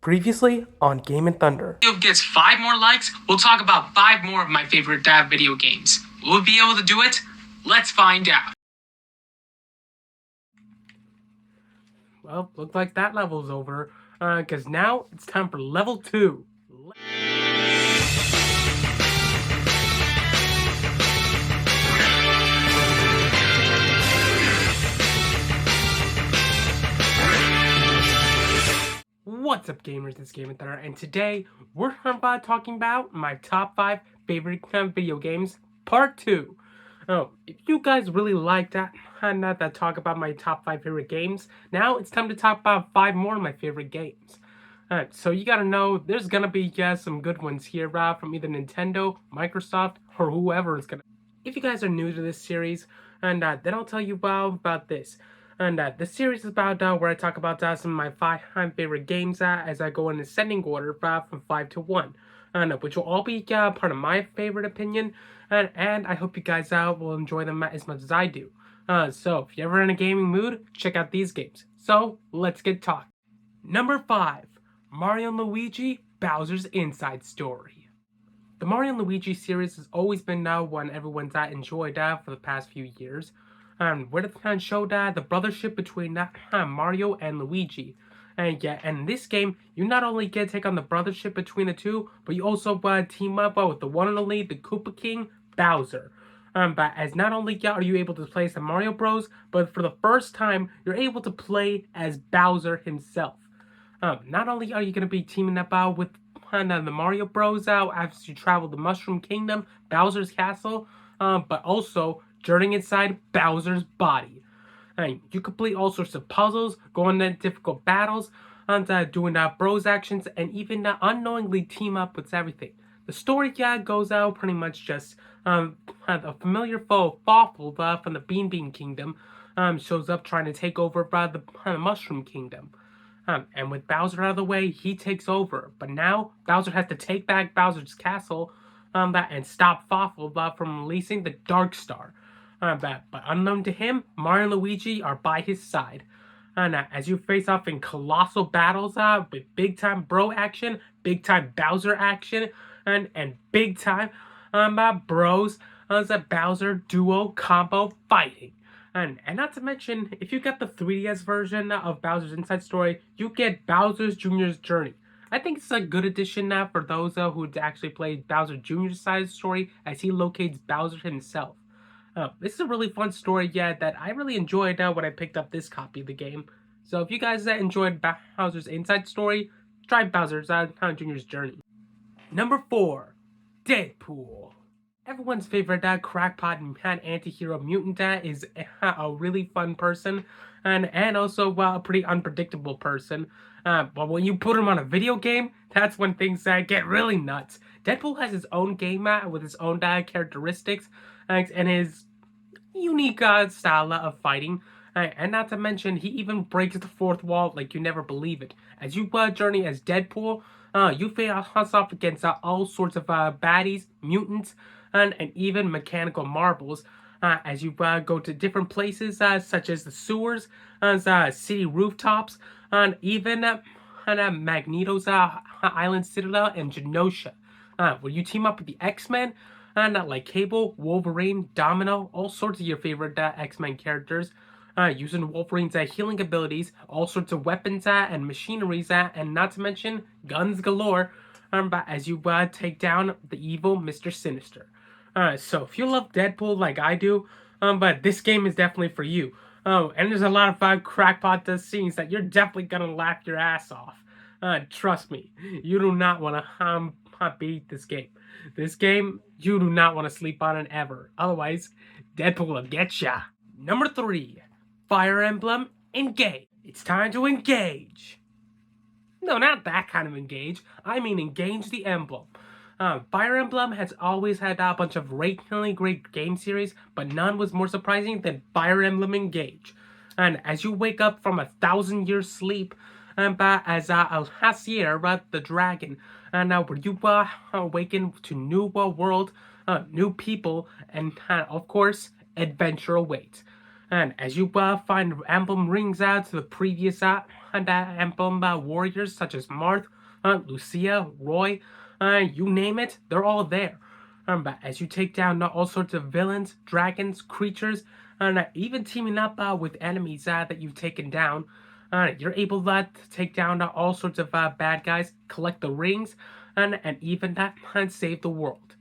Previously on Gamin Thunder. Video gets 5 more likes, we'll talk about 5 more of my favorite video games. Will we be able to do it? Let's find out. Well, looks like that level's over, because now it's time for level 2. What's up, gamers? It's Gamin Thunder, and today we're talking about my top 5 favorite video games, part 2. Oh, if you guys really like that talk about my top 5 favorite games, now it's time to talk about 5 more of my favorite games. So you gotta know there's gonna be some good ones here from either Nintendo, Microsoft, or whoever is gonna. If you guys are new to this series, and then I'll tell you about this. And the series is about where I talk about some of my 5 favorite games as I go in ascending order from 5 to 1. Which will all be part of my favorite opinion. And I hope you guys will enjoy them as much as I do. So if you're ever in a gaming mood, check out these games. So let's get talking. Number 5. Mario & Luigi Bowser's Inside Story. The Mario & Luigi series has always been one everyone's enjoyed for the past few years. Where the showed the brothership between Mario and Luigi. And yeah, and in this game, you not only get to take on the brothership between the two, but you also team up with the one and only, the Koopa King, Bowser. But as not only are you able to play some Mario Bros, but for the first time, you're able to play as Bowser himself. Not only are you going to be teaming up with the Mario Bros as you travel the Mushroom Kingdom, Bowser's Castle, but also journeying inside Bowser's body. And you complete all sorts of puzzles, go on difficult battles, and doing Bros actions, and even unknowingly team up with everything. The story goes out pretty much just a familiar foe, Fawful from the Bean Kingdom, shows up trying to take over the Mushroom Kingdom. And with Bowser out of the way, he takes over. But now Bowser has to take back Bowser's castle and stop Fawful from releasing the Dark Star. But unknown to him, Mario and Luigi are by his side. And as you face off in colossal battles with big-time bro action, big-time Bowser action, and big-time bros, a Bowser duo combo fighting. And not to mention, if you get the 3DS version of Bowser's Inside Story, you get Bowser's Jr.'s Journey. I think it's a good addition for those who actually played Bowser Jr.'s side story as he locates Bowser himself. This is a really fun story, that I really enjoyed when I picked up this copy of the game. So if you guys enjoyed Bowser's Inside Story, try Bowser's Jr.'s Journey. Number 4. Deadpool. Everyone's favorite crackpot and anti-hero mutant is a really fun person and also a pretty unpredictable person. But when you put him on a video game, that's when things get really nuts. Deadpool has his own game with his own characteristics and his unique style of fighting. And not to mention, he even breaks the fourth wall like you never believe it. As you journey as Deadpool, you face off against all sorts of baddies, mutants, and even mechanical marbles. As you go to different places such as the sewers, city rooftops, and even Magneto's Island Citadel and Genosha, where you team up with the X-Men, like Cable, Wolverine, Domino, all sorts of your favorite X-Men characters, using Wolverine's healing abilities, all sorts of weapons and machineries, and not to mention guns galore, as you take down the evil Mr. Sinister. So if you love Deadpool like I do, but this game is definitely for you. Oh, and there's a lot of crackpot scenes that you're definitely gonna laugh your ass off. Trust me, you do not want to beat this game. This game, you do not want to sleep on it ever. Otherwise, Deadpool will get ya. Number 3. Fire Emblem Engage. It's time to engage. No, not that kind of engage. I mean engage the emblem. Fire Emblem has always had a bunch of really great game series, but none was more surprising than Fire Emblem Engage. And as you wake up from a 1,000-year sleep, as Alhacier, the dragon, and where you awaken to new world, new people, and of course, adventure awaits. And as you find emblem rings out to the previous and emblem warriors such as Marth, Lucia, Roy, you name it, they're all there. But as you take down all sorts of villains, dragons, creatures, and even teaming up with enemies that you've taken down, you're able to take down all sorts of bad guys, collect the rings, and even save the world.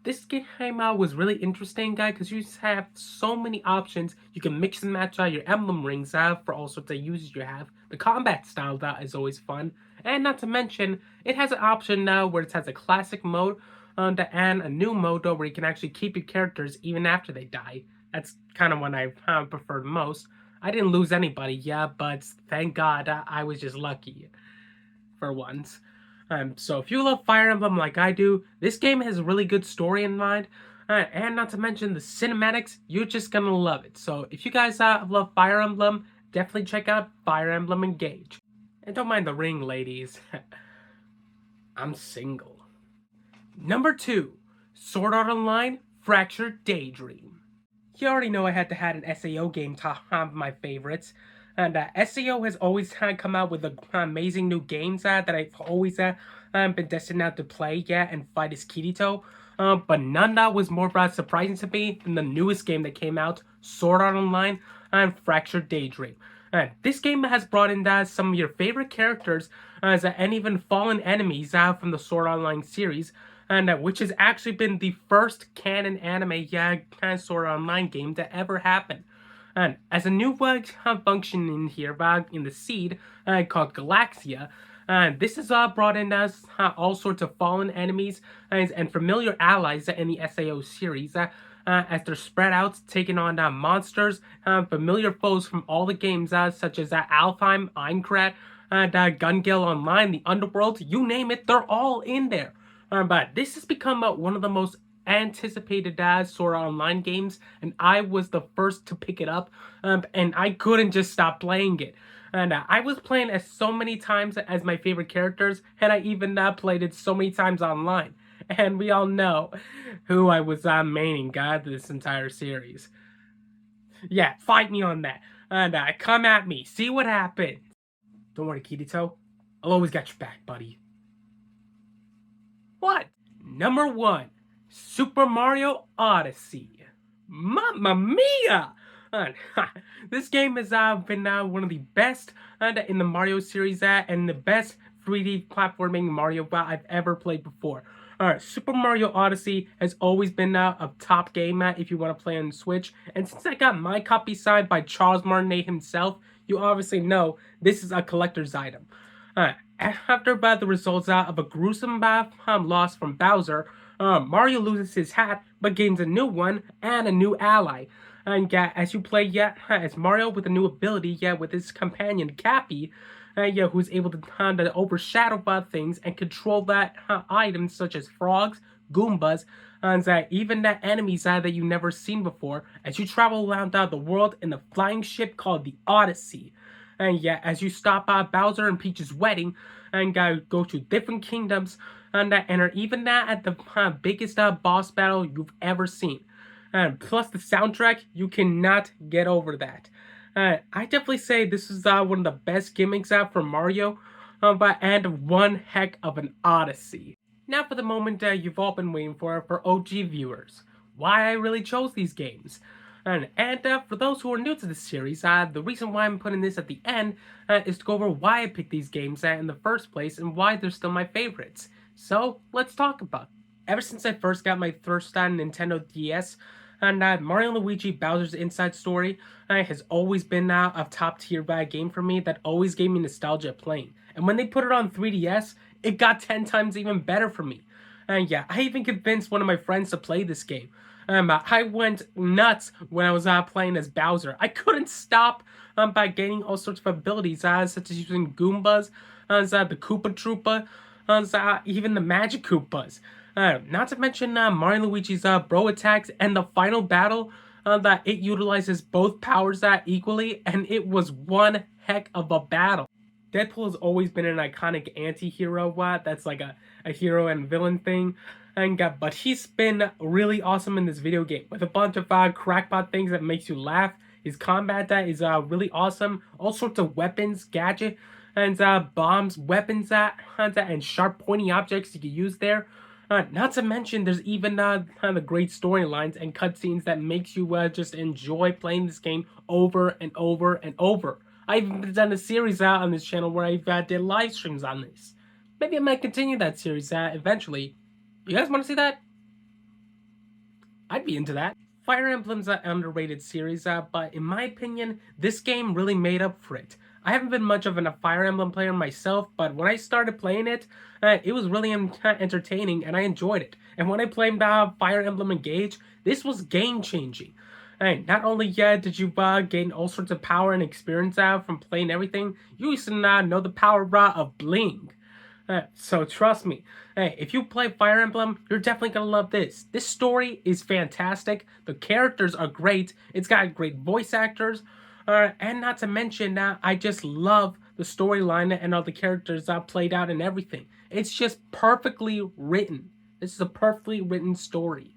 This game was really interesting, guy, because you have so many options. You can mix and match your emblem rings for all sorts of uses you have. The combat style is always fun. And not to mention, it has an option now where it has a classic mode and a new mode where you can actually keep your characters even after they die. That's kind of what I prefer the most. I didn't lose anybody, yeah, but thank God I was just lucky for once. So if you love Fire Emblem like I do, this game has a really good story in mind. And not to mention the cinematics, you're just gonna love it. So if you guys love Fire Emblem, definitely check out Fire Emblem Engage. And don't mind the ring, ladies. I'm single. Number 2, Sword Art Online Fractured Daydream. You already know I had to have an SAO game top my favorites. And SAO has always come out with amazing new games that I've always been destined out to play, and fight as Kirito. But none that was more surprising to me than the newest game that came out, Sword Art Online and Fractured Daydream. This game has brought in some of your favorite characters and even fallen enemies from the Sword Art Online series, and which has actually been the first canon anime kind of Sword Art Online game to ever happen. And as a new function in here in the seed called Galaxia, this has brought in all sorts of fallen enemies and familiar allies in the SAO series as they're spread out, taking on monsters, familiar foes from all the games such as Alfheim, Aincrad, Gungale Online, the Underworld, you name it, they're all in there. But this has become one of the most anticipated Sword Art Online games, and I was the first to pick it up, and I couldn't just stop playing it. And I was playing it so many times as my favorite characters, and I even played it so many times online. And we all know who I was maining this entire series. Yeah, fight me on that. And come at me, see what happens. Don't worry, Kirito. I'll always got your back, buddy. What? Number 1, Super Mario Odyssey. Mamma mia! This game has been one of the best in the Mario series and the best 3D platforming Mario I've ever played before. Super Mario Odyssey has always been a top game if you want to play on Switch, and since I got my copy signed by Charles Martinet himself, you obviously know this is a collector's item. After the results of a gruesome loss from Bowser, Mario loses his hat but gains a new one and a new ally. And as you play as Mario with a new ability with his companion Cappy, who's able to overshadow things and control items such as frogs, Goombas, and even enemies that you've never seen before as you travel around the world in the flying ship called the Odyssey. And as you stop Bowser and Peach's wedding and go to different kingdoms and are even at the biggest boss battle you've ever seen. And plus the soundtrack, you cannot get over that. I definitely say this is one of the best gimmicks for Mario, and one heck of an Odyssey. Now for the moment you've all been waiting for OG viewers. Why I really chose these games. And for those who are new to this series, the reason why I'm putting this at the end is to go over why I picked these games in the first place and why they're still my favorites. So, let's talk about it. Ever since I first got my first Nintendo DS, and Mario & Luigi Bowser's Inside Story has always been a top tier game for me that always gave me nostalgia playing. And when they put it on 3DS, it got 10 times even better for me. And I even convinced one of my friends to play this game. I went nuts when I was playing as Bowser. I couldn't stop by gaining all sorts of abilities, such as using Goombas, the Koopa Troopa, even the Magic Koopas. Not to mention Mario & Luigi's Bro Attacks and the final battle that it utilizes both powers equally, and it was one heck of a battle. Deadpool has always been an iconic anti-hero, that's like a hero and villain thing. But he's been really awesome in this video game with a bunch of crackpot things that makes you laugh. His combat that is really awesome. All sorts of weapons, gadget, and bombs, weapons and sharp pointy objects you can use there. Not to mention, there's even the great storylines and cutscenes that makes you just enjoy playing this game over and over and over. I've even done a series out on this channel where I've did live streams on this. Maybe I might continue that series eventually. You guys want to see that? I'd be into that. Fire Emblem's an underrated series, but in my opinion, this game really made up for it. I haven't been much of a Fire Emblem player myself, but when I started playing it, it was really entertaining and I enjoyed it. And when I played Fire Emblem Engage, this was game-changing. Not only did you gain all sorts of power and experience out from playing everything, you used to know the power of Bling. So trust me, if you play Fire Emblem, you're definitely gonna love this. This story is fantastic. The characters are great. It's got great voice actors. And not to mention, I just love the storyline and all the characters played out and everything. It's just perfectly written. This is a perfectly written story.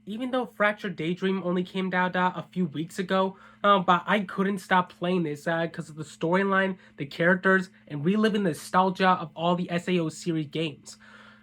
Even though Fractured Daydream only came out a few weeks ago, but I couldn't stop playing this because of the storyline, the characters, and reliving the nostalgia of all the SAO series games.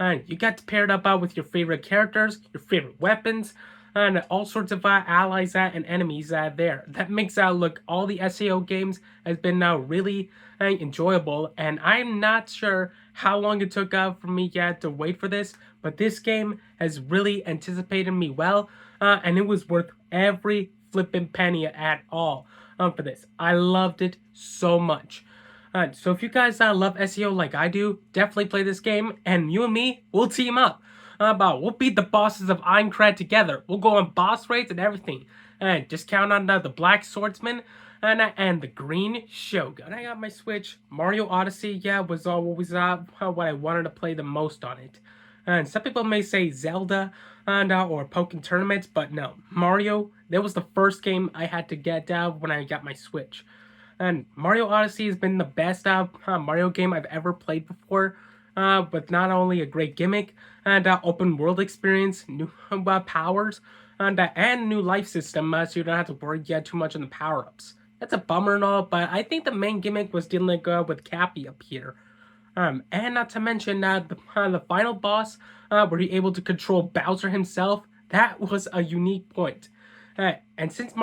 You got to pair it up with your favorite characters, your favorite weapons, and all sorts of allies and enemies there. That makes look all the SAO games has been really enjoyable, and I'm not sure how long it took for me to wait for this, but this game has really anticipated me well, and it was worth every flippin' penny at all for this. I loved it so much. So if you guys love SEO like I do, definitely play this game, and you and me, we'll team up. We'll beat the bosses of Aincrad together. We'll go on boss raids and everything. And just count on the Black Swordsman and the Green Shogun. I got my Switch. Mario Odyssey, was always what I wanted to play the most on it. And some people may say Zelda or Pokken Tournaments, but no. Mario, that was the first game I had to get when I got my Switch. And Mario Odyssey has been the best Mario game I've ever played before. With not only a great gimmick and open world experience, new powers, and new life system, so you don't have to worry too much on the power-ups. That's a bummer and all, but I think the main gimmick was dealing with Cappy up here. And not to mention the final boss, where you're able to control Bowser himself, that was a unique point. And since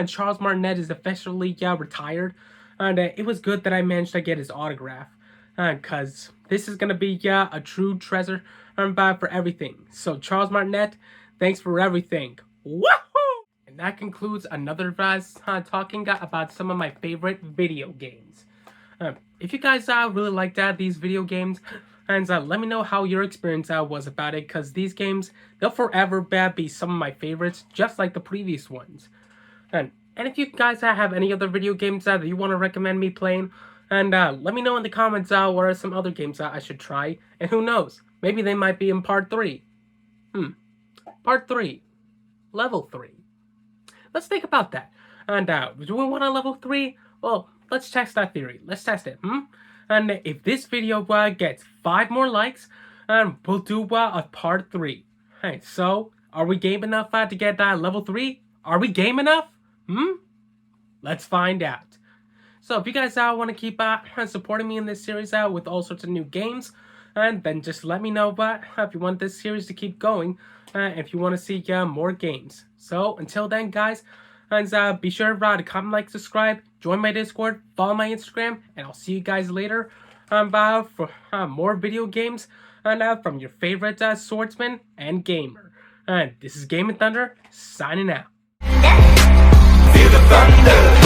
Charles Martinet is officially retired, and it was good that I managed to get his autograph. Because this is going to be a true treasure for everything. So Charles Martinet, thanks for everything. Woohoo! And that concludes another talking about some of my favorite video games. If you guys really liked these video games, and let me know how your experience was about it, because these games, they'll forever be some of my favorites, just like the previous ones. And if you guys have any other video games that you want to recommend me playing, and let me know in the comments what are some other games I should try. And who knows, maybe they might be in part 3. Part 3. Level 3. Let's think about that. And do we want a level 3? Well, let's test that theory. Let's test it. And if this video gets 5 more likes, we'll do a part 3. Hey, so, are we game enough to get level 3? Are we game enough? Let's find out. So if you guys want to keep supporting me in this series with all sorts of new games, and then just let me know if you want this series to keep going, if you want to see more games. So until then, guys, and be sure to comment, like, subscribe, join my Discord, follow my Instagram, and I'll see you guys later for more video games and from your favorite swordsman and gamer. And this is Gamin Thunder signing out. Feel the thunder.